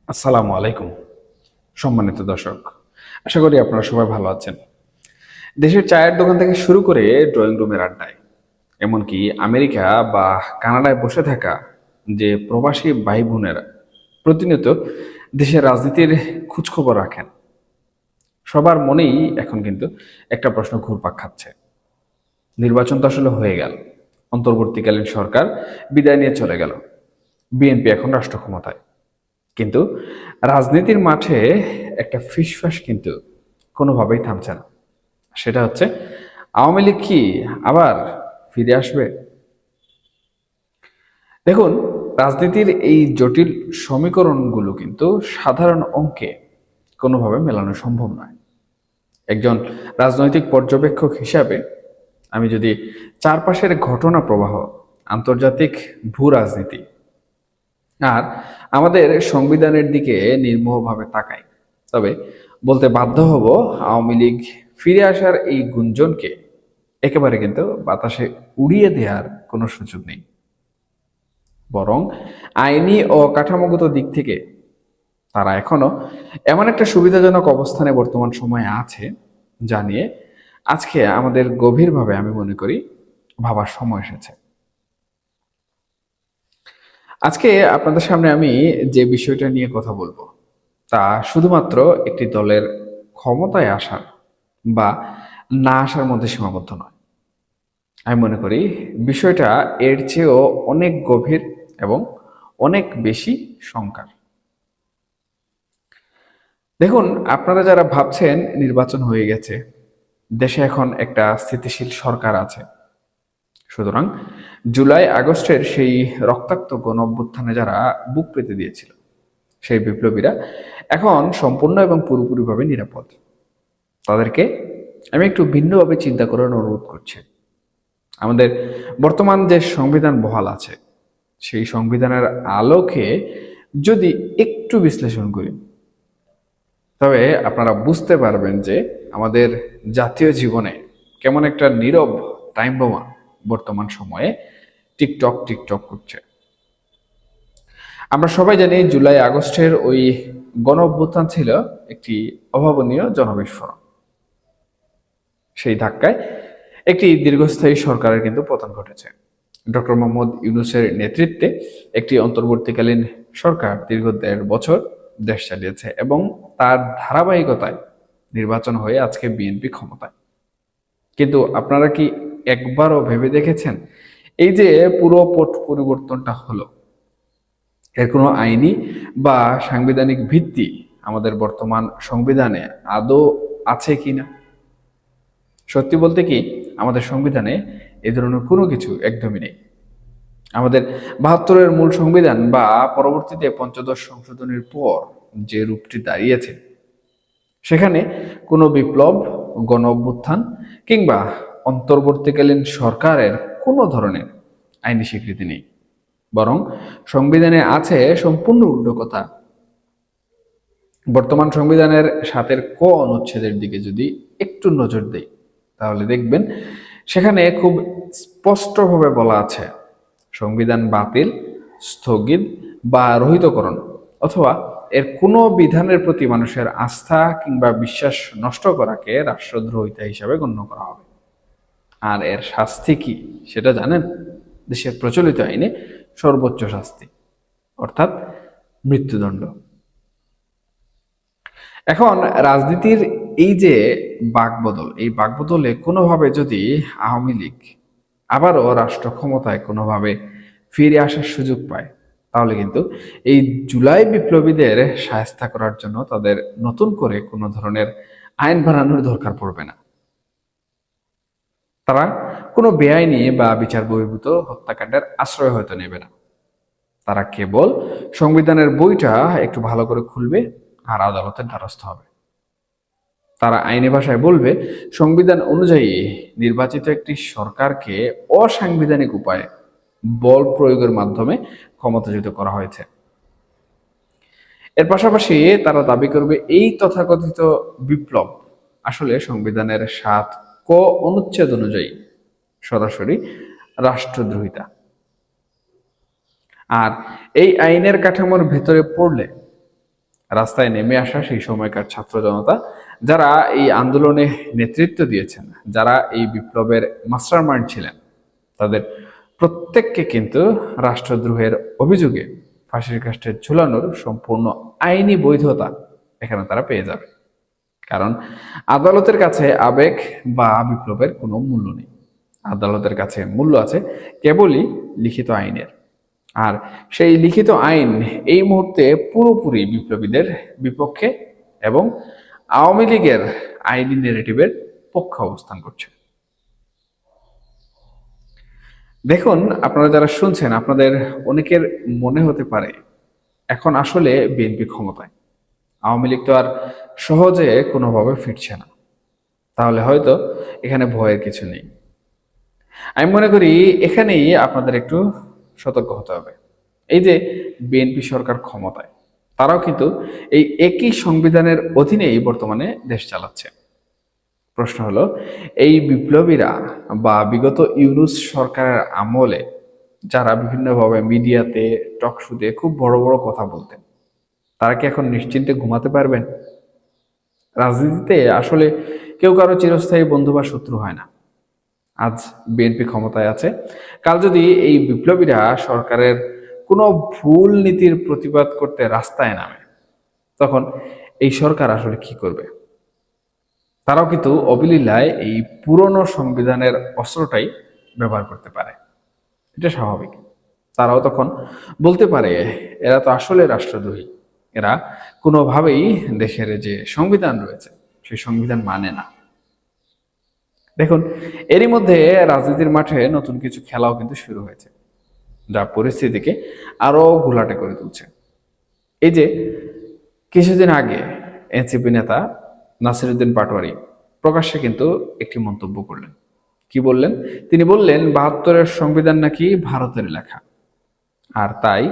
আসসালামু আলাইকুম সম্মানিত দর্শক। আশা করি আপনারা সবাই ভালো আছেন। দেশের চায়ের দোকান থেকে শুরু করে ড্রয়িং রুমের আড্ডায়, এমনকি আমেরিকা বা কানাডায় বসে থাকা যে প্রবাসী ভাই বোনেরা প্রতিনিয়ত দেশের রাজনীতির খোঁজখবর রাখেন, সবার মনেই এখন কিন্তু একটা প্রশ্ন ঘুরপাক খাচ্ছে। নির্বাচন তো আসলে হয়ে গেল, অন্তর্বর্তীকালীন সরকার বিদায় নিয়ে চলে গেল, বিএনপি এখন রাষ্ট্র ক্ষমতায়, কিন্তু রাজনীতির মাঠে একটা ফিসফাস কিন্তু কোনোভাবেই থামছে না। সেটা হচ্ছে, আওয়ামী লীগ কি আবার ফিরে আসবে? দেখুন, রাজনীতির এই জটিল সমীকরণগুলো কিন্তু সাধারণ অঙ্কে কোনোভাবে মেলানো সম্ভব নয়। একজন রাজনৈতিক পর্যবেক্ষক হিসাবে আমি যদি চারপাশের ঘটনা প্রবাহ, আন্তর্জাতিক ভূ রাজনীতি আর আমাদের সংবিধানের দিকে নির্মোহভাবে তাকাই, তবে বলতে বাধ্য হব, আওয়ামী লীগ ফিরে আসার এই গুঞ্জনকে একেবারে কিন্তু বাতাসে উড়িয়ে দেওয়ার কোনো সুযোগ নেই। বরং আইনি ও কাঠামোগত দিক থেকে তারা এখনো এমন একটা সুবিধাজনক অবস্থানে বর্তমান সময়ে আছে, যা নিয়ে আজকে আমাদের গভীরভাবে আমি মনে করি ভাবার সময় এসেছে। আজকে আপনাদের সামনে আমি যে বিষয়টা নিয়ে কথা বলবো, তা শুধুমাত্র একটি দলের ক্ষমতায় আসার বা না আসার মধ্যে সীমাবদ্ধ নয়। আমি মনে করি বিষয়টা এর চেয়েও অনেক গভীর এবং অনেক বেশি শঙ্কার। দেখুন, আপনারা যারা ভাবছেন নির্বাচন হয়ে গেছে, দেশে এখন একটা স্থিতিশীল সরকার আছে, সুতরাং জুলাই আগস্টের সেই রক্তাক্ত গণ অভ্যুত্থানে যারা বুক পেতে দিয়েছিল, সেই বিপ্লবীরা এখন সম্পূর্ণ এবং পুরোপুরিভাবে নিরাপদ, তাদেরকে আমি একটু ভিন্নভাবে চিন্তা করার অনুরোধ করছি। আমাদের বর্তমান যে সংবিধান বহাল আছে, সেই সংবিধানের আলোকে যদি একটু বিশ্লেষণ করি, তবে আপনারা বুঝতে পারবেন যে আমাদের জাতীয় জীবনে কেমন একটা নীরব টাইম বোমা বর্তমান সময়ে টিকটক টিকটক করছে। আমরা সবাই জানি জুলাই আগস্টের ওই গণ অভ্যুত্থান ছিল একটি অভাবনীয় জনবিস্ফোরণ। সেই ধাক্কায় একটি দীর্ঘস্থায়ী সরকারের কিন্তু পতন ঘটেছে। ডক্টর মোহাম্মদ ইউনূসের নেতৃত্বে একটি অন্তর্বর্তীকালীন সরকার দীর্ঘ ১.৫ বছর দেশ চালিয়েছে এবং তার ধারাবাহিকতায় নির্বাচন হয়ে আজকে বিএনপি ক্ষমতায়। কিন্তু আপনারা কি একবারও ভেবে দেখেছেন, এই যে পুরো পট পরিবর্তনটা হলো, এর কোনো আইনি বা সাংবিধানিক ভিত্তি আমাদের বর্তমান সংবিধানে আদৌ আছে কিনা? সত্যি বলতে কি, আমাদের সংবিধানে এ ধরনের কোনো কিছু একদমই নেই। আমাদের ৭২-এর মূল সংবিধান বা পরবর্তীতে পঞ্চদশ সংশোধনীর পর যে রূপটি দাঁড়িয়েছে, সেখানে কোনো বিপ্লব, গণ অভ্যুত্থান কিংবা অন্তর্বর্তীকালীন সরকারের কোনো ধরনের আইনি স্বীকৃতি নেই। বরং সংবিধানে আছে সম্পূর্ণ উল্টো কথা। বর্তমান সংবিধানের ৭-এর ক অনুচ্ছেদের দিকে যদি একটু নজর দেই, তাহলে দেখবেন সেখানে খুব স্পষ্টভাবে বলা আছে, সংবিধান বাতিল, স্থগিত বা রহিতকরণ অথবা এর কোনো বিধানের প্রতি মানুষের আস্থা কিংবা বিশ্বাস নষ্ট করাকে রাষ্ট্রদ্রোহিতা হিসাবে গণ্য করা হবে। আর এর শাস্তি কি সেটা জানেন? দেশের প্রচলিত আইনে সর্বোচ্চ শাস্তি, অর্থাৎ মৃত্যুদণ্ড। এখন রাজনীতির এই যে বাকবদল, এই বাকবদলে কোনোভাবে যদি আওয়ামী লীগ আবারও রাষ্ট্র ক্ষমতায় কোনোভাবে ফিরে আসার সুযোগ পায়, তাহলে কিন্তু এই জুলাই বিপ্লবীদের শায়েস্তা করার জন্য তাদের নতুন করে কোনো ধরনের আইন বানানোর দরকার পড়বে না। তারা কোনো বেআইনি বা বিচার বহির্ভূত হত্যাকাণ্ডের আশ্রয় হয়তো নেবে না। তারা কেবল সংবিধানের বইটা একটু ভালো করে খুলবে আর আদালতের দ্বারস্থ হবে। তারা আইনি ভাষায় বলবে, সংবিধান অনুযায়ী নির্বাচিত একটি সরকারকে অসাংবিধানিক উপায়ে বল প্রয়োগের মাধ্যমে ক্ষমতাচ্যুত করা হয়েছে। এর পাশাপাশি তারা দাবি করবে, এই তথাকথিত বিপ্লব আসলে সংবিধানের ৭ ক অনুচ্ছেদ অনুযায়ী সরাসরি রাষ্ট্রদ্রোহিতা। আর এই আইনের কাঠামোর ভেতরে পড়লে রাস্তায় নেমে আসা সেই সময়কার ছাত্র জনতা, যারা এই আন্দোলনে নেতৃত্ব দিয়েছেন, যারা এই বিপ্লবের মাস্টারমাইন্ড ছিলেন, তাদের প্রত্যেককে কিন্তু রাষ্ট্রদ্রোহের অভিযোগে ফাঁসির কাষ্ঠে ঝুলানোর সম্পূর্ণ আইনি বৈধতা এখানে তারা পেয়ে যাবে। কারণ আদালতের কাছে আবেগ বা বিপ্লবের কোনো মূল্য নেই। আদালতের কাছে মূল্য আছে কেবলই লিখিত আইনের। আর সেই লিখিত আইন এই মুহূর্তে পুরোপুরি বিপ্লবীদের বিপক্ষে এবং আওয়ামী লীগের আইনি নেগেটিভের পক্ষে অবস্থান করছে। দেখুন, আপনারা যারা শুনছেন, আপনাদের অনেকের মনে হতে পারে এখন আসলে বিএনপি ক্ষমতায়, আওয়ামী লীগ তো আর সহজে কোনোভাবে ফিরছে না, তাহলে হয়তো এখানে ভয়ের কিছু নেই। আমি মনে করি এখানেই আপনাদের একটু সতর্ক হতে হবে। এই যে বিএনপি সরকার ক্ষমতায়, তারাও কিন্তু এই একই সংবিধানের অধীনেই বর্তমানে দেশ চালাচ্ছে। প্রশ্ন হলো, এই বিপ্লবীরা বা বিগত ইউনূস সরকারের আমলে যারা বিভিন্নভাবে মিডিয়াতে, টক শোতে খুব বড় বড় কথা বলতেন, তারা কি এখন নিশ্চিন্তে ঘুমাতে পারবেন? রাজনীতিতে আসলে কেউ কারো চিরস্থায়ী বন্ধু বা শত্রু হয় না। আজ বিএনপি ক্ষমতায় আছে, কাল যদি এই বিপ্লবীরা সরকারের কোনো ভুল নীতির প্রতিবাদ করতে রাস্তায় নামে, তখন এই সরকার আসলে কি করবে? তারাও কিন্তু অবলীলায় এই পুরনো সংবিধানের অস্ত্রটাই ব্যবহার করতে পারে। এটা স্বাভাবিক। তারাও তখন বলতে পারে এরা তো আসলে রাষ্ট্রদ্রোহী, এরা কোনোভাবেই দেশের যে সংবিধান রয়েছে সেই সংবিধান মানে না। দেখুন, এরই মধ্যে রাজনীতির মাঠে নতুন কিছু খেলাও কিন্তু শুরু হয়েছে, যা পরিস্থিতিকে আরো ঘোলাটে করে তুলছে। এই যে কিছুদিন আগে এনসিপি নেতা নাসিরউদ্দিন পাটোয়ারি প্রকাশ্যে কিন্তু একটি মন্তব্য করলেন। কি বললেন? তিনি বললেন ৭২-এর সংবিধান নাকি ভারতের লেখা, আর তাই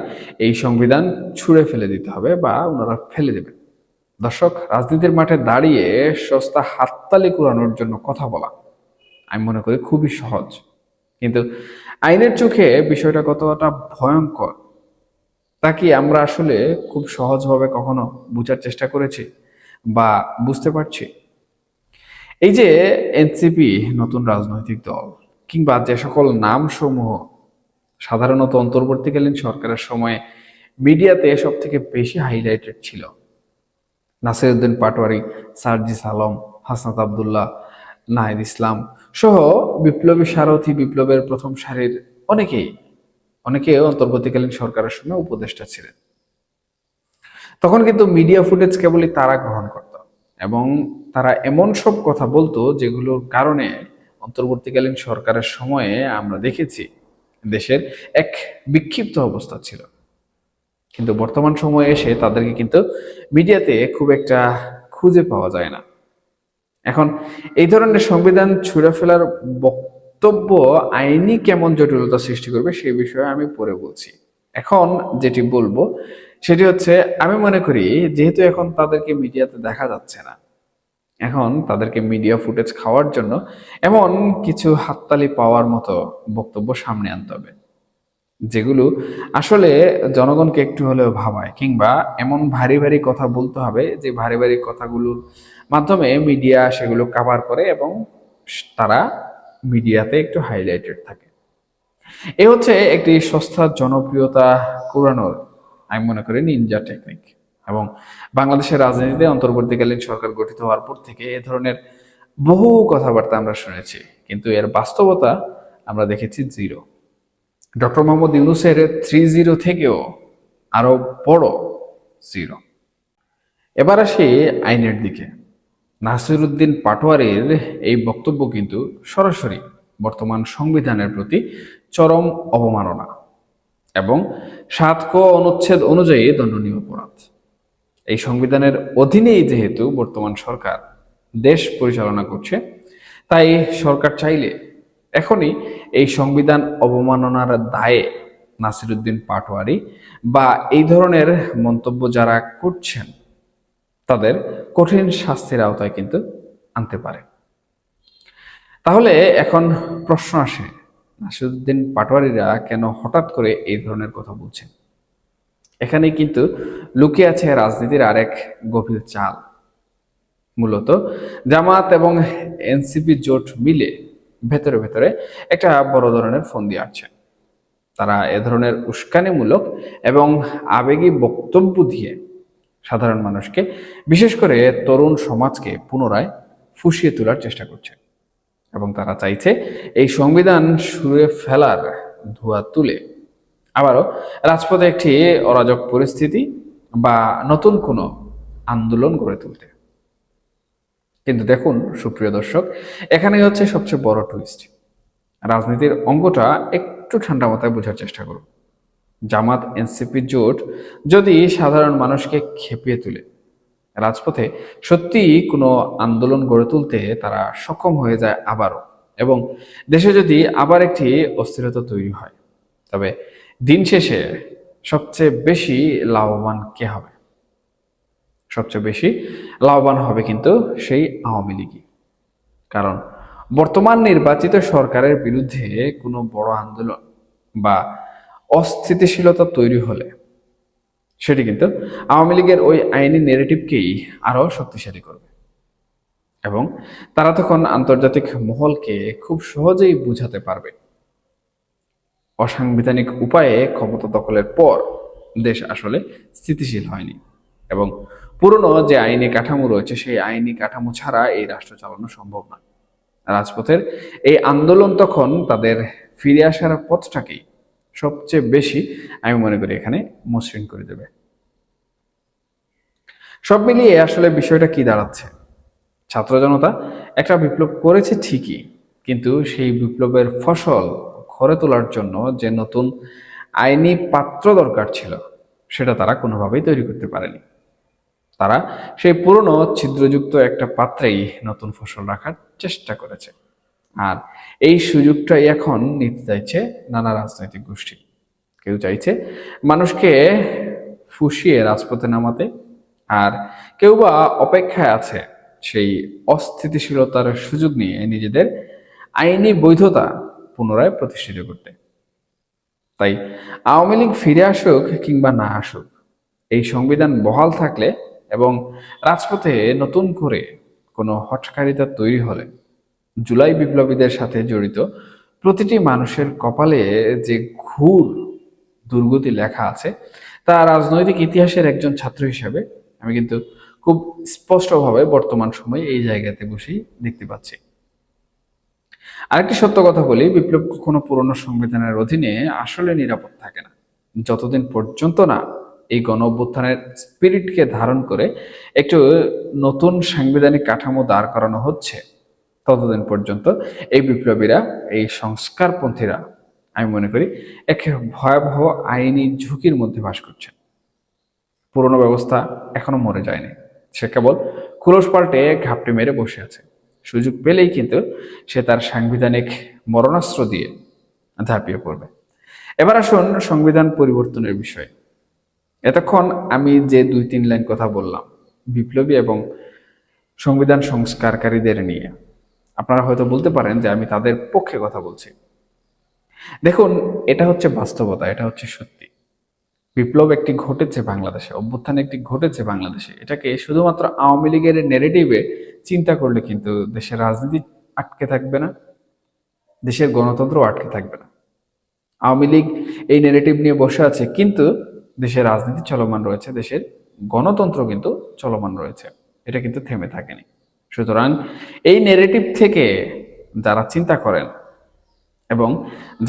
এই সংবিধান ছুঁড়ে ফেলে দিতে হবে বা ওনারা ফেলে দেবেন। দর্শক, রাজনীতির মাঠে দাঁড়িয়ে সস্তা হাততালি কুড়ানোর জন্য কথা বলা আমি মনে করি খুবই সহজ, কিন্তু আইনের চোখে বিষয়টা কতটা ভয়ঙ্কর তা কি আমরা আসলে খুব সহজভাবে কখনো বোঝার চেষ্টা করেছি বা বুঝতে পারছি? এই যে এনসিপি নতুন রাজনৈতিক দল কিংবা যে সকল নাম সমূহ সাধারণত অন্তর্বর্তীকালীন সরকারের সময়ে মিডিয়াতে সব থেকে বেশি হাইলাইটেড ছিল, নাসিরউদ্দিন পাটোয়ারি, সার্জিস আলম, হাসনাত আবদুল্লাহ, নাহিদ ইসলাম সহ বিপ্লবী সারথি, বিপ্লবের প্রথম সারির অনেকে অন্তর্বর্তীকালীন সরকারের সময় উপদেষ্টা ছিলেন। তখন কিন্তু মিডিয়া ফুটেজ কেবলই তারা গ্রহণ করত এবং তারা এমন সব কথা বলতো যেগুলোর কারণে অন্তর্বর্তীকালীন সরকারের সময়ে আমরা দেখেছি দেশের এক বিক্ষিপ্ত অবস্থা ছিল। কিন্তু বর্তমান সময়ে এসে তাদেরকে কিন্তু মিডিয়াতে খুব একটা খুঁজে পাওয়া যায় না। এখন এই ধরনের সংবিধান ছুঁড়ে ফেলার বক্তব্য আইনি কেমন জটিলতা সৃষ্টি করবে সেই বিষয়ে আমি পরে বলছি। এখন যেটি বলবো সেটি হচ্ছে, আমি মনে করি যেহেতু এখন তাদেরকে মিডিয়াতে দেখা যাচ্ছে না, এখন তাদেরকে মিডিয়া ফুটেজ খাওয়ার জন্য এমন কিছু হাততালি পাওয়ার মতো বক্তব্য সামনে আনতে হবে যেগুলো আসলে জনগণকে একটু হলেও ভাবায়, কিংবা এমন ভারী ভারী কথা বলতে হবে যে ভারী ভারী কথাগুলোর মাধ্যমে মিডিয়া সেগুলো কাভার করে এবং তারা মিডিয়াতে একটু হাইলাইটেড থাকে। এ হচ্ছে একটি সস্তা জনপ্রিয়তা কুড়ানোর আমি মনে করি নিনজা টেকনিক। এবং বাংলাদেশের রাজনীতিতে অন্তর্বর্তীকালীন সরকার গঠিত হওয়ার পর থেকে এ ধরনের বহু কথাবার্তা আমরা শুনেছি, কিন্তু এর বাস্তবতা আমরা দেখেছি জিরো। ডক্টর মোহাম্মদ ইউনূসের 3-0 থেকেও আরো বড় জিরো। এবার আসি আইনের দিকে। নাসিরউদ্দিন পাটোয়ারির এই বক্তব্য কিন্তু সরাসরি বর্তমান সংবিধানের প্রতি চরম অবমাননা এবং ৭ ক অনুচ্ছেদ অনুযায়ী দণ্ডনীয় অপরাধ। এই সংবিধানের অধীনেই যেহেতু বর্তমান সরকার দেশ পরিচালনা করছে, তাই সরকার চাইলে এখনই এই সংবিধান অবমাননার দায়ে নাসিরউদ্দিন পাটোয়ারি বা এই ধরনের মন্তব্য যারা করছেন তাদের কঠিন শাস্তির আওতায় কিন্তু আনতে পারে। তাহলে এখন প্রশ্ন আসে, নাসিরউদ্দিন পাটোয়ারিরা কেন হঠাৎ করে এই ধরনের কথা বলছেন? এখানে কিন্তু লুকিয়ে আছে রাজনীতির আরেক গভীর চাল। মূলত জামাত এবং এনসিপি জোট মিলে ভেতরে ভেতরে একটা বড় ধরনের ফন্দি আছে। তারা এ ধরনের উস্কানিমূলক এবং আবেগী বক্তব্য দিয়ে সাধারণ মানুষকে, বিশেষ করে তরুণ সমাজকে পুনরায় ফুঁসিয়ে তোলার চেষ্টা করছে। এবং তারা চাইছে এই সংবিধান ছুঁড়ে ফেলার ধোঁয়া তুলে আবারও রাজপথে একটি অরাজক পরিস্থিতি বা নতুন কোনো আন্দোলন গড়ে তুলতে। কিন্তু দেখুন সুপ্রিয় দর্শক, এখানেই হচ্ছে সবচেয়ে বড় টুইস্ট। রাজনীতির অঙ্গটা একটু ঠান্ডা মাথায় বোঝার চেষ্টা করুন। জামাত এনসিপি জোট যদি সাধারণ মানুষকে খেপিয়ে তুলে রাজপথে সত্যি কোনো আন্দোলন গড়ে তুলতে তারা সক্ষম হয়ে যায় আবারও, এবং দেশে যদি আবার একটি অস্থিরতা তৈরি হয়, তবে দিন শেষে সবচেয়ে বেশি লাভবান কে হবে? সবচেয়ে বেশি লাভবান হবে কিন্তু সেই আওয়ামী লীগই। কারণ বর্তমান নির্বাচিত সরকারের বিরুদ্ধে কোনো বড় আন্দোলন বা অস্থিতিশীলতা তৈরি হলে সেটি কিন্তু আওয়ামী লীগের ওই আইনি নেগেটিভকেই আরো শক্তিশালী করবে, এবং তারা তখন আন্তর্জাতিক মহলকে খুব সহজেই বুঝাতে পারবে অসাংবিধানিক উপায়ে ক্ষমতা দখলের পর দেশ আসলে স্থিতিশীল হয়নি, এবং পুরনো যে আইনি কাঠামো রয়েছে সেই আইনি কাঠামো ছাড়া এই রাষ্ট্র চালানো সম্ভব নয়। রাজপথের এই আন্দোলন তখন তাদের ফিরে আসার পথটাকেই সবচেয়ে বেশি, আমি মনে করি, এখানে মসৃণ করে দেবে। সব মিলিয়ে আসলে বিষয়টা কি দাঁড়াচ্ছে? ছাত্র জনতা একটা বিপ্লব করেছে ঠিকই, কিন্তু সেই বিপ্লবের ফসল ঘরে তোলার জন্য যে নতুন আইনি পাত্র দরকার ছিল সেটা তারা কোনোভাবেই তৈরি করতে পারেনি। তারা সেই পুরনো ছিদ্রযুক্ত একটা পাত্রেই নতুন ফসল রাখার চেষ্টা করেছে। আর এই সুযোগটাই এখন নিতে চাইছে নানা রাজনৈতিক গোষ্ঠী। কেউ চাইছে মানুষকে ফুঁসিয়ে রাজপথে নামাতে, আর কেউ বা অপেক্ষায় আছে সেই অস্থিতিশীলতার সুযোগ নিয়ে নিজেদের আইনি বৈধতা পুনরায় প্রতিষ্ঠিত করতে। তাই আওয়ামী লীগ ফিরে আসুক কিংবা না আসুক, এই সংবিধান বহাল থাকলে এবং রাজপথে নতুন করে কোনো হঠকারিতা তৈরি হলে জুলাই বিপ্লবীদের সাথে জড়িত প্রতিটি মানুষের কপালে যে ঘোর দুর্গতি লেখা আছে, তা রাজনৈতিক ইতিহাসের একজন ছাত্র হিসেবে আমি কিন্তু খুব স্পষ্টভাবে বর্তমান সময়ে এই জায়গাতে বসেই দেখতে পাচ্ছি। আরেকটি সত্য কথা বলি, বিপ্লব কখনো পুরনো সংবিধানের অধীনে আসলে নিরাপদ থাকে না। যতদিন পর্যন্ত না এই গণ অভ্যুত্থানের স্পিরিটকে ধারণ করে একটু নতুন সাংবিধানিক কাঠামো দাঁড় করানো হচ্ছে, ততদিন পর্যন্ত এই বিপ্লবীরা, এই সংস্কারপন্থীরা, আমি মনে করি এক ভয়াবহ আইনি ঝুঁকির মধ্যে বাস করছে। পুরনো ব্যবস্থা এখনো মরে যায়নি, সে কেবল খোলস পাল্টে ঘাপটি মেরে বসে আছে। সুযোগ পেলেই কিন্তু সে তার সাংবিধানিক মরণাস্ত্র দিয়ে ঝাঁপিয়ে পড়বে। এবার আসুন সংবিধান পরিবর্তনের বিষয়ে। এতক্ষণ আমি যে 2-3 লাইন কথা বললাম বিপ্লবী এবং সংবিধান সংস্কারকারীদের নিয়ে, আপনারা হয়তো বলতে পারেন যে আমি তাদের পক্ষে কথা বলছি। দেখুন, এটা হচ্ছে বাস্তবতা, এটা হচ্ছে সত্যি। বিপ্লব একটি ঘটেছে বাংলাদেশে, অভ্যুত্থান একটি ঘটেছে বাংলাদেশে। এটাকে শুধুমাত্র আওয়ামী লীগের নেগেটিভে চিন্তা করলে কিন্তু দেশের রাজনীতি আটকে থাকবে না, দেশের গণতন্ত্র আটকে থাকবে না। আওয়ামী লীগ এই নেগেটিভ নিয়ে বসে আছে, কিন্তু দেশের রাজনীতি চলমান রয়েছে, দেশের গণতন্ত্র কিন্তু চলমান রয়েছে, এটা কিন্তু থেমে থাকেনি। সুতরাং এই নেগেটিভ থেকে যারা চিন্তা করেন এবং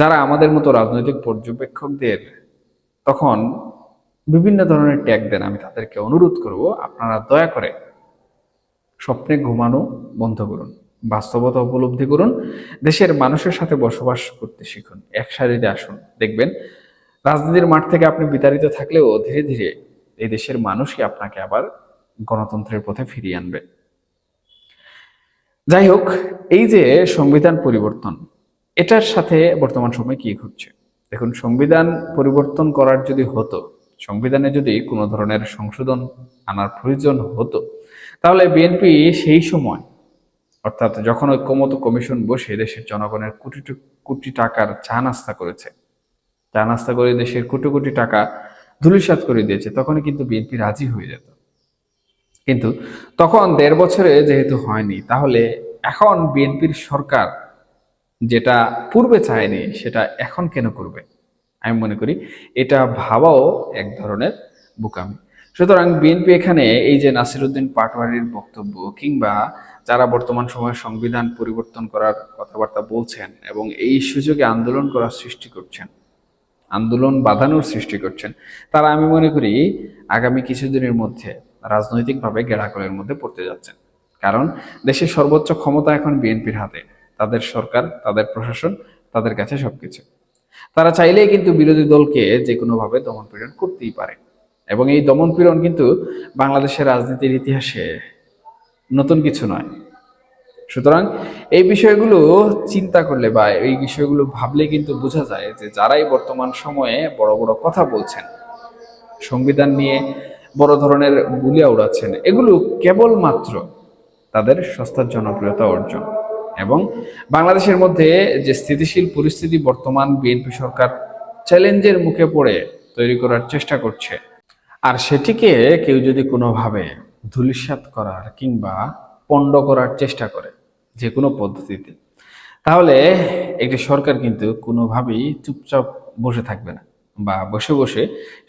যারা আমাদের মতো রাজনৈতিক পর্যবেক্ষকদের তখন বিভিন্ন ধরনের ট্যাগ দেন, আমি তাদেরকে অনুরোধ করব, আপনারা দয়া করে স্বপ্নে ঘুমানো বন্ধ করুন, বাস্তবতা উপলব্ধি করুন, দেশের মানুষের সাথে বসবাস করতে শিখুন, এক সারিতে আসুন। দেখবেন রাজনীতির মাঠ থেকে আপনি বিতাড়িত থাকলেও ধীরে ধীরে এই দেশের মানুষই আপনাকে আবার গণতন্ত্রের পথে ফিরিয়ে আনবে। যাই হোক, এই যে সংবিধান পরিবর্তন, এটার সাথে বর্তমান সময় কি ঘটছে দেখুন। সংবিধান পরিবর্তন করার যদি হতো, সংবিধানে যদি কোনো ধরনের সংশোধন আনার প্রয়োজন হতো, তাহলে বিএনপি সেই সময়, অর্থাৎ যখন ঐক্যমত কমিশন বসে দেশের জনগণের কোটি কোটি টাকার চা নাস্তা করেছে, চা নাস্তা করে দেশের কোটি কোটি টাকা ধূলিসাৎ করে দিয়েছে, তখনই কিন্তু বিএনপি রাজি হয়ে যেত। কিন্তু তখন 1.5 বছরে যেহেতু হয়নি, তাহলে এখন বিএনপির সরকার যেটা পূর্বে চায়নি সেটা এখন কেন করবে? আমি মনে করি এটা ভাবাও এক ধরনের বোকামি। সুতরাং বিএনপি এখানে এই যে নাসিরউদ্দিন পাটোয়ারির বক্তব্য কিংবা যারা বর্তমান সময়ে সংবিধান পরিবর্তন করার কথাবার্তা বলছেন এবং এই সুযোগে আন্দোলন করার সৃষ্টি করছেন, আন্দোলন বাঁধানোর সৃষ্টি করছেন, তারা আমি মনে করি আগামী কিছুদিনের মধ্যে রাজনৈতিকভাবে গেড়াকলের মধ্যে পড়তে যাচ্ছেন। কারণ দেশের সর্বোচ্চ ক্ষমতা এখন বিএনপির হাতে, তাদের সরকার, তাদের প্রশাসন, তাদের কাছে সবকিছু। তারা চাইলেই কিন্তু বিরোধী দলকে যে কোনোভাবে দমনপীড়ন করতেই পারে, এবং এই দমনপীড়ন কিন্তু বাংলাদেশের রাজনীতির ইতিহাসে নতুন কিছু নয়। সুতরাং এই বিষয়গুলো চিন্তা করলে বা এই বিষয়গুলো ভাবলে কিন্তু বোঝা যায় যে যারাই বর্তমান সময়ে বড় বড় কথা বলছেন, সংবিধান নিয়ে বড় ধরনের বুলিয়া উড়াচ্ছেন, এগুলো কেবলমাত্র তাদের সস্তার জনপ্রিয়তা অর্জন এবং বাংলাদেশের মধ্যে যে স্থিতিশীল পরিস্থিতি বর্তমান বিএনপি সরকার চ্যালেঞ্জের মুখে পড়ে তৈরি করার চেষ্টা করছে, আর সেটিকে কেউ যদি কোনোভাবে ধূলিসাৎ করার কিংবা পণ্ড করার চেষ্টা করে যে কোনো পদ্ধতিতে, তাহলে একটি সরকার কিন্তু কোনোভাবেই চুপচাপ বসে থাকবে না বা বসে বসে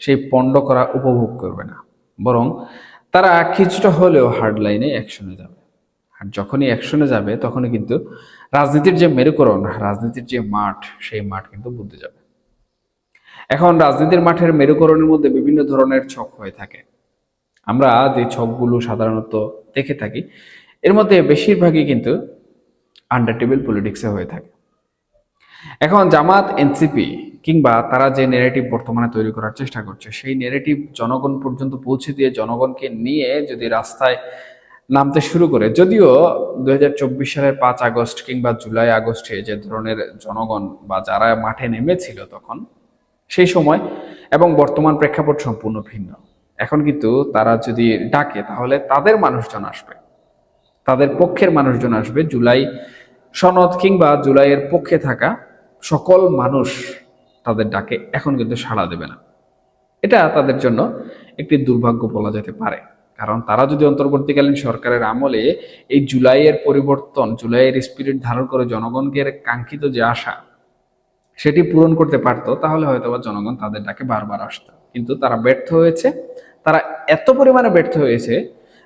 সেই পণ্ড করা উপভোগ করবে না, বরং তারা কিছুটা হলেও হার্ড লাইনে অ্যাকশনে যাবে। আর যখনই অ্যাকশনে যাবে তখনই কিন্তু রাজনীতির যে মেরুকরণ, রাজনীতির যে মাঠ, সেই মাঠ কিন্তু বদলে যাবে। এখন রাজনীতির মাঠের মেরুকরণের মধ্যে বিভিন্ন ধরনের ছক হয়ে থাকে। আমরা যে ছকগুলো সাধারণত দেখে থাকি এর মধ্যে বেশিরভাগই কিন্তু আন্ডার টেবিল পলিটিক্সে হয়ে থাকে। এখন জামাত, এনসিপি কিংবা তারা যে নেগেটিভ বর্তমানে তৈরি করার চেষ্টা করছে, সেই নেগেটিভ জনগণ পর্যন্ত পৌঁছে দিয়ে জনগণকে নিয়ে যদি রাস্তায় নামতে শুরু করে, যদিও 2024 সালের 5 আগস্ট কিংবা জুলাই আগস্টে যে ধরনের জনগণ বা যারা মাঠে নেমেছিল তখন, সেই সময় এবং বর্তমান প্রেক্ষাপট সম্পূর্ণ ভিন্ন। এখন কিন্তু তারা যদি ডাকে তাহলে তাদের মানুষজন আসবে, তাদের পক্ষের মানুষজন আসবে। জুলাই সনদ কিংবা জুলাইয়ের পক্ষে থাকা সকল মানুষ তাদের ডাকে এখন কিন্তু সাড়া দেবে না। এটা তাদের জন্য একটি দুর্ভাগ্য বলা যেতে পারে, কারণ তারা যদি অন্তর্বর্তীকালীন সরকারের আমলে এই জুলাইয়ের পরিবর্তন, জুলাইয়ের স্পিরিট ধারণ করে জনগণের কাঙ্ক্ষিত যে আশা সেটি পূরণ করতে পারতো, তাহলে হয়তোবা জনগণ তাদের ডাকে বারবার আসতো। কিন্তু তারা ব্যর্থ হয়েছে, তারা এত পরিমাণে ব্যর্থ হয়েছে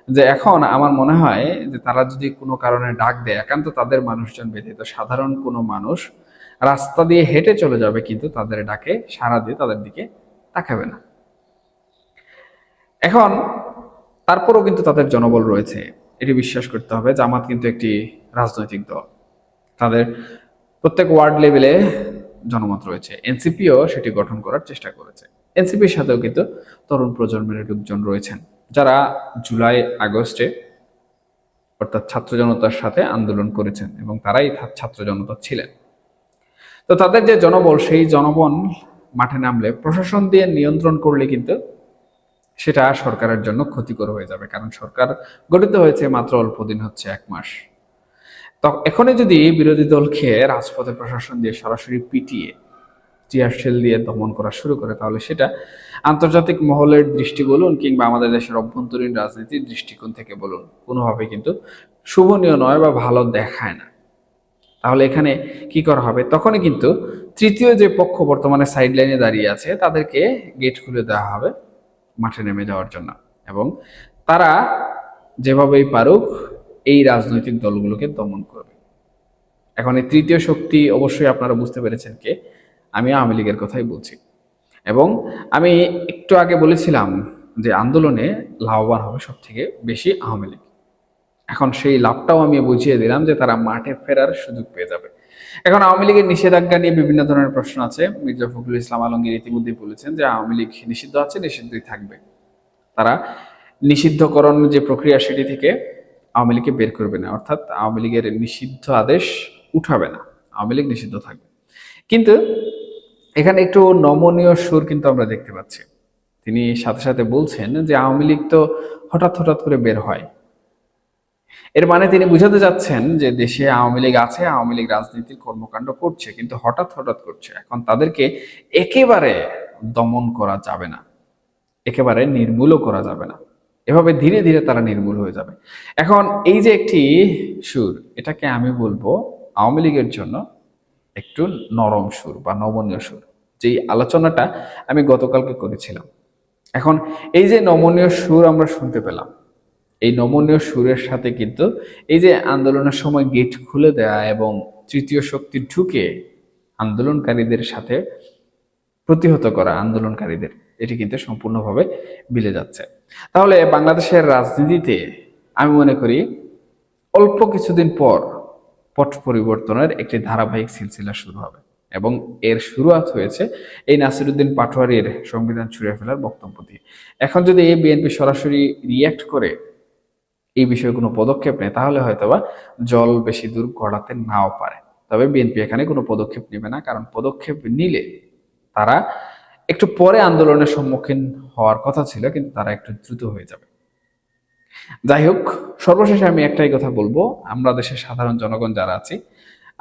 যে এখন আমার মনে হয় যে তারা যদি কোনো কারণে ডাক দেয়, একান্ত তাদের মানুষজন ব্যতীত সাধারণ কোনো মানুষ রাস্তা দিয়ে হেঁটে চলে যাবে, কিন্তু তাদের ডাকে সাড়া দিয়ে তাদের দিকে তাকাবে না। এখন তারপরও কিন্তু তাদের জনবল রয়েছে, এটি বিশ্বাস করতে হবে। জামাত কিন্তু একটি রাজনৈতিক দল, তাদের প্রত্যেক ওয়ার্ড লেভেলে জনমত রয়েছে। এনসিপিও সেটি গঠন করার চেষ্টা করেছে। এনসিপির সাথেও কিন্তু তরুণ প্রজন্মের লোকজন রয়েছেন যারা জুলাই আগস্টে অর্থাৎ ছাত্র জনতার সাথে আন্দোলন করেছেন এবং তারাই ছাত্র জনতা ছিলেন। তো তাদের যে জনবল, সেই জনবল মাঠে নামলে, প্রশাসন দিয়ে নিয়ন্ত্রণ করলে কিন্তু সেটা সরকারের জন্য ক্ষতিকর হয়ে যাবে, কারণ সরকার গঠিত হয়েছে মাত্র অল্প দিন, হচ্ছে 1 মাস। তো এখনই যদি বিরোধী দলকে রাজপথে প্রশাসন দিয়ে সরাসরি পিটিয়ে টিয়ার শেল দিয়ে দমন করা শুরু করে, তাহলে সেটা আন্তর্জাতিক মহলের দৃষ্টি বলুন কিংবা আমাদের দেশের অভ্যন্তরীণ রাজনীতির দৃষ্টিকোণ থেকে বলুন, কোনোভাবে কিন্তু শুভনীয় নয় বা ভালো দেখায় না। তাহলে এখানে কি করা হবে? তখনই কিন্তু তৃতীয় যে পক্ষ বর্তমানে সাইড লাইনে দাঁড়িয়ে আছে তাদেরকে গেট খুলে দেওয়া হবে মাঠে নেমে যাওয়ার জন্য, এবং তারা যেভাবেই পারুক এই রাজনৈতিক দলগুলোকে দমন করবে। এখন এই তৃতীয় শক্তি অবশ্যই আপনারা বুঝতে পেরেছেন কে, আমি আওয়ামী লীগের কথাই বলছি। এবং আমি একটু আগে বলেছিলাম যে আন্দোলনে লাভবান হবে সব থেকে বেশি আওয়ামী লীগ। এখন সেই লাভটাও আমি বুঝিয়ে দিলাম যে তারা মাঠে ফেরার সুযোগ পেয়ে যাবে। এখন আওয়ামী লীগের নিষেধাজ্ঞা নিয়ে বিভিন্ন ধরনের প্রশ্ন আছে। মির্জা ফখরুল ইসলাম আলমগীর ইতিমধ্যে বলেছেন যে আওয়ামী লীগ নিষিদ্ধ আছে, নিষিদ্ধই থাকবে। তারা নিষিদ্ধকরণ যে প্রক্রিয়া সেটি থেকে আওয়ামী লীগকে বের করবে না, অর্থাৎ আওয়ামী লীগের নিষিদ্ধ আদেশ উঠাবে না, আওয়ামী লীগ নিষিদ্ধ থাকবে। কিন্তু এখানে একটু নমনীয় সুর কিন্তু আমরা দেখতে পাচ্ছি। তিনি সাথে সাথে বলছেন যে আওয়ামী লীগ তো হঠাৎ হঠাৎ করে বের হয়। এর মানে তিনি বুঝাতে যাচ্ছেন যে দেশে আওয়ামী লীগ আছে, আওয়ামী লীগ রাজনীতির কর্মকাণ্ড করছে, কিন্তু হঠাৎ হঠাৎ করছে। এখন তাদেরকে একেবারে দমন করা যাবে না, একেবারে নির্মূলও করা যাবে না। এভাবে ধীরে ধীরে তারা নির্মূল হয়ে যাবে। এখন এই যে একটি সুর, এটাকে আমি বলবো আওয়ামী লীগের জন্য একটু নরম সুর বা নমনীয় সুর, যেই আলোচনাটা আমি গতকালকে করেছিলাম। এখন এই যে নমনীয় সুর আমরা শুনতে পেলাম, এই নমনীয় সুরের সাথে কিন্তু এই যে আন্দোলনের সময় গেট খুলে দেয়া এবং তৃতীয় শক্তি ঢুকে আন্দোলনকারীদের সাথে প্রতিহত করা আন্দোলনকারীদের, এটি কিন্তু সম্পূর্ণভাবে মিলে যাচ্ছে। তাহলে বাংলাদেশের রাজনীতিতে আমি মনে করি অল্প কিছুদিন পর পট পরিবর্তনের একটি ধারাবাহিক সিলসিলা শুরু হবে এবং এর শুরুয়াত হয়েছে এই নাসিরুদ্দিন পাটোয়ারির সংবিধান ছুঁড়ে ফেলার বক্তব্য দিয়ে। এখন যদি এই বিএনপি সরাসরি রিয়্যাক্ট করে এই বিষয়ে কোনো পদক্ষেপ নেয়, তাহলে হয়তোবা জল বেশি দূর গড়াতে নাও পারে। তবে বিএনপি এখানে কোনো পদক্ষেপ নেবে না, কারণ পদক্ষেপ নিলে তারা একটু পরে আন্দোলনের সম্মুখীন হওয়ার কথা ছিল, কিন্তু তারা একটু দ্রুত হয়ে যাবে। যাই হোক, সর্বশেষে আমি একটাই কথা বলবো, আমরা দেশের সাধারণ জনগণ যারা আছি,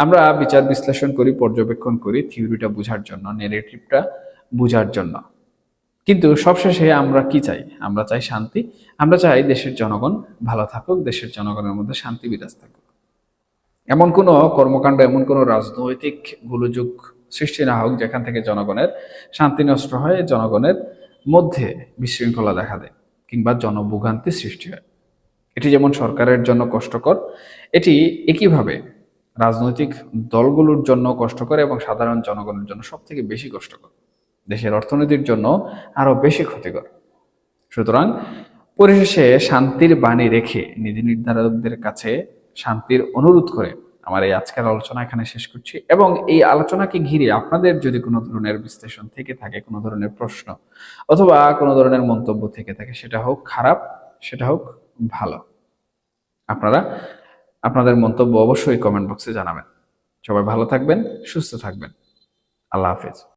আমরা বিচার বিশ্লেষণ করি, পর্যবেক্ষণ করি থিওরিটা বোঝার জন্য, নেগেটিভটা বোঝার জন্য। কিন্তু সবশেষে আমরা কি চাই? আমরা চাই শান্তি। আমরা চাই দেশের জনগণ ভালো থাকুক, দেশের জনগণের মধ্যে শান্তি বিরাজ থাকুক। এমন কোনো কর্মকাণ্ড, এমন কোনো রাজনৈতিক গোলযোগ সৃষ্টি না হোক যেখান থেকে জনগণের শান্তি নষ্ট হয়, জনগণের মধ্যে বিশৃঙ্খলা দেখা দেয় কিংবা জনভোগান্তি সৃষ্টি হয়। এটি যেমন সরকারের জন্য কষ্টকর, এটি একইভাবে রাজনৈতিক দলগুলোর জন্য কষ্টকর এবং সাধারণ জনগণের জন্য সব থেকে বেশি কষ্টকর, দেশের অর্থনীতির জন্য আরো বেশি ক্ষতিকর। সুতরাং পরিশেষে শান্তির বাণী রেখে নীতি নির্ধারকদের কাছে শান্তির অনুরোধ করে আমার এই আজকের আলোচনা এখানে শেষ করছি। এবং এই আলোচনাকে ঘিরে আপনাদের যদি কোনো ধরনের বিশ্লেষণ থেকে থাকে, কোনো ধরনের প্রশ্ন অথবা কোনো ধরনের মন্তব্য থেকে থাকে, সেটা হোক খারাপ, সেটা হোক ভালো, আপনারা আপনাদের মন্তব্য অবশ্যই কমেন্ট বক্সে জানাবেন। সবাই ভালো থাকবেন, সুস্থ থাকবেন। আল্লাহ হাফেজ।